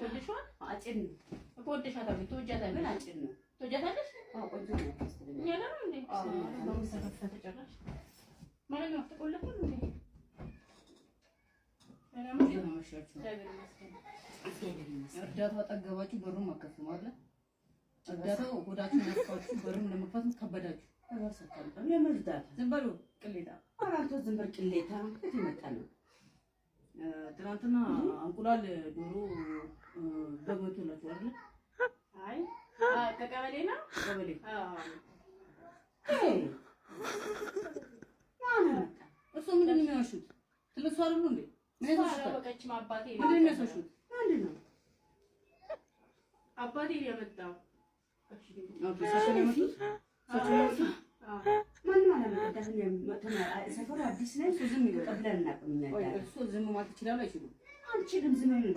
ወደሽዋል? አጭን ነው እኮ ወደሻታለሁ። ትወጃታለሽ? ምን አጭን ነው? ትወጃታለሽ? ቆንጆ ነው ታስተለኝ። እኛ ጋር ነው እንዴ? ነው ተከፈተ ጨራሽ ማለት ነው። ተቆለፈ እንዴ? እርዳታው አጠገባችሁ በሩን ማከፍቱ ማለት እርዳታው ሆዳችሁን ያስፋችሁ በሩን ለመክፈት ከበዳችሁ ተባሰካል ለመርዳት ዝም በሉ ቅሌታ አራንተ ዝም በል ቅሌታ እንዴት ይመጣል? ትናንትና እንቁላል ዶሮ በመቶላችሁ አይደል? አይ ከቀበሌ ነው ቀበሌ እሱ ምንድን ነው የሚያሹት? ትልሱ አይደሉ እንዴ? ምን በቀችም አባቴ ምንድን ነው የሚያሹት? ምንድን ነው አባቴ የመጣው ሰፈሩ አዲስ ነው። ዝም ይቀበላል እናቀምኛለን። እርሱ ዝም ማለት ይችላል አይችሉም? አንቺ ግን ዝም ይላል።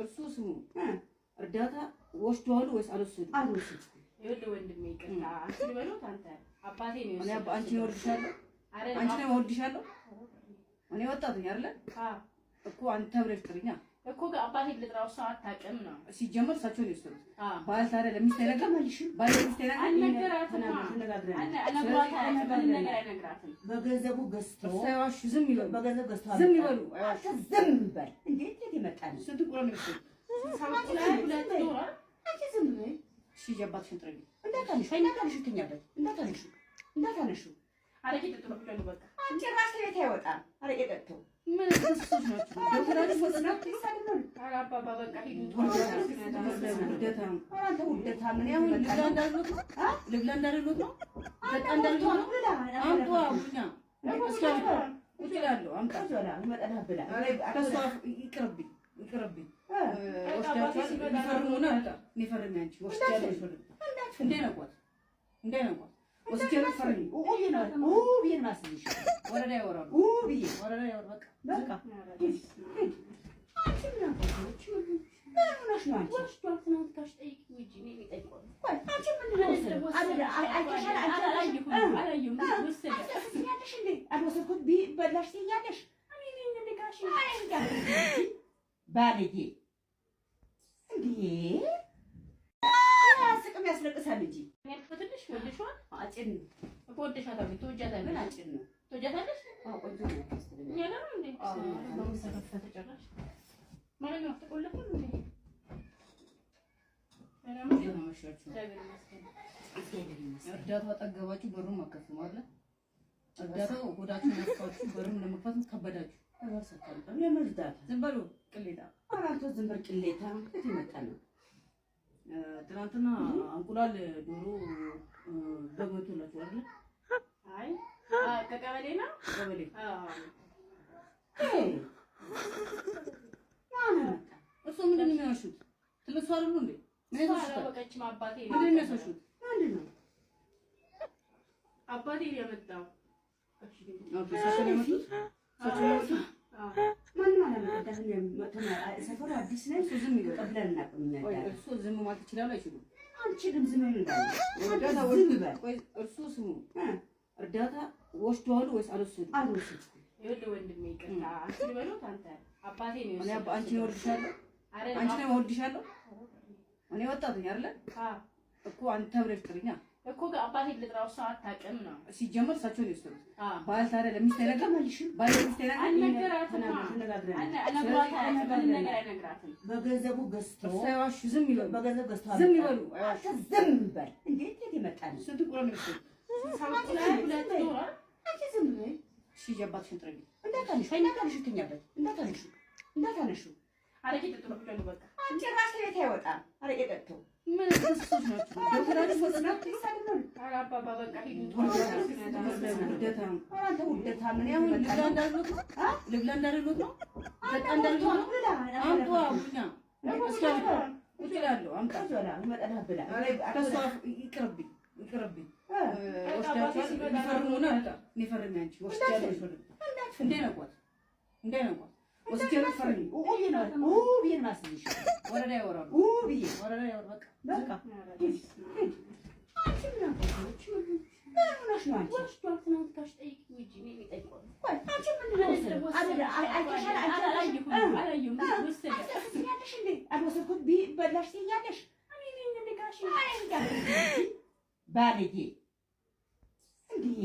እርሱ ስሙ እርዳታ ወስደዋል ወይስ አልወሰዱም? አልወሰድኩም። ይኸውልህ ወንድሜ ይቅርታ አንቺ ልበሉት አንተ አባቴ ነው እኔ አንቺ ነው ወርድሻለሁ አንቺ ነው ወርድሻለሁ እኔ ወጣትኝ አይደለ እኮ አንተ ብለሽ ጥሪኛ እኮ አባቴ ልጥራው ሰው አታውቅም ነው ሲጀመር እሳቸው ነው የወሰዱት። ባል ታዲያ ለሚስት አይነግርም? ባል ለሚስት አልነገራትም። በገንዘቡ ገዝቶ ሳይዋሹ ዝም ይበሉ። በገንዘቡ ገዝቶ ዝም ይበሉ። ዝም ይበል። እንዴት ይመጣል? ስንት ቁራ ነው የወሰዱት? አንቺ ዝም በይ። እሺ ጀባትሽን ጥረጊ። እንዳታነሹ ትኛበት እንዳታነሹ አረቄ ጥጥሮ ብቻ ነው በቃ አንቺ ራስ ቤት አይወጣም። አረቄ ጠጥተው ምን ተሰጥቶሽ ናችሁ? ዶክተራችሁ ወስናት ይሳደባል። ኧረ አባባ በቃ ሂዱ። አንተ ውደታ ምን ያው ልብላ እንዳሉት ነው ልብላ እንዳሉት ነው በቃ እንዳሉት ነው አምጧ ቡኛ እስካሁን ቁጭ እላለሁ አምጣ ይመጣና ብላ ከሷ ይቅርብኝ ወስዳችሁ ይፈርሙና አጣ ይፈርም ያንቺ ወስዳችሁ ይፈርም እንዳይነቋት ወስጄ ፈርሚ ቢን ማስልሽ ወረዳ ያወራሉ ወረዳ ያወራ በቃ አንቺ ምን አባቶች ምን ነው አንቺ ወስዷት ነው ታስጠይቂ እንጂ እኔ የሚጠይቀው አንቺ ምን ነው አላየሁም ወስደሽ እንዴ አልወሰድኩት ቢበላሽ ትይኛለሽ እኔ እንደ ጋሽ ባለጌ እንዴ ያስቅም ያስለቅሳል እንጂ ያልፈትልሽ ወደሽዋል? አጭን ነው እኮ ወደሻታለሁ። ትወጃታለሽ? ምን አጭን ነው? ትወጃታለሽ? ቆንጆ ነው ታስተለኝ። እኛ ጋር ነው እንዴ? ነው ተከፈተ ጨራሽ ማለት ነው። ተቆለፈ እንዴ? እርዳታው አጠገባችሁ በሩን ማከፍቱ ማለት እርዳታው ሆዳችሁን ያስፋችሁ በሩን ለመክፈት ከበዳችሁ ተባሰካል ለመርዳት ዝም በሉ ቅሌታ አራንተ ዝም በል ቅሌታ እንዴት ይመጣል? ትናንትና እንቁላል ዶሮ በመቶላችሁ አይደል? አይ ከቀበሌ ነው ቀበሌ እሱ ምንድን ነው የሚያሹት? ትልሱ አይደሉ እንዴ? በቀችም አባቴ ምንድን ነው የሚያሹት? ምንድን ነው አባቴ የመጣው ማንም አላመጣም። ሰፈሩ አዲስ ነው። ዝም ይቀበላል እናቀምኛለን። እርሱ ዝም ማለት ይችላል አይችሉም? አንቺ ግን ዝም ይላል። እርሱ ስሙ እርዳታ ወስደዋል ወይስ አልወሰዱም? አልወሰድኩም። ይኸውልህ ወንድሜ ይቅርታ አንቺ ልበሉት አንተ አባቴ ነው እኔ አንቺ ነው ወርድሻለሁ አንቺ ነው ወርድሻለሁ እኔ ወጣትኝ አይደለ እኮ አንተ ብለሽ ጥሪኛ እኮ አባቴ ልጥራው ሰው አታውቅም ነው ሲጀመር እሳቸው ነው የወሰዱት። ባል ታዲያ ለሚስት አይነግርም? ባል ለሚስት አልነገራትም። በገንዘቡ ገዝቶ ሳይዋሹ ዝም ይበሉ። በገንዘቡ ገዝቶ ዝም ይበሉ። ዝም ይበል። እንዴት ይመጣል? ስንት ቁራ ነው የወሰዱት? አንቺ ዝም በይ። እሺ ጀባትሽን ጥረጊ። እንዳታነሹ ትኛበት እንዳታነሹ አረቄ ጥጥሮ ብቻ ነው በቃ አንቺ ራስ ቤት አይወጣም። አረቄ ጠጥተው ምን ተሰጥቶሽ ናችሁ? ዶክተራችሁ ወስናት ይሳደባል። ኧረ አባባ በቃ ሂዱ። አንተ ውደታ ምን ያው ልብላ እንዳሉት ነው ልብላ እንዳሉት ነው በቃ እንዳሉት ነው አምጧ ቡኛ እስካሁን ቁጭ እላለሁ አምጣ ይመጣና ብላ ከሷ ይቅርብኝ ወስዳችሁ ይፈርሙና አጣ ይፈርም ያንቺ ወስዳችሁ ይፈርም እንዳይነቋት ወስዳችሁ ፈርሚ ቢን ማስልሽ ወረዳ ያወራሉ ወረዳ ያወራ በቃ አንቺ ምን አባቶች ምን ነው አንቺ ወስዷት ነው ታስጠይቂ እንጂ እኔ የሚጠይቀው አንቺ ምን ነው አላየሁም። ወስደ ካልወሰድኩት ቢበላሽ ትይኛለሽ። ባለጌ እንዴ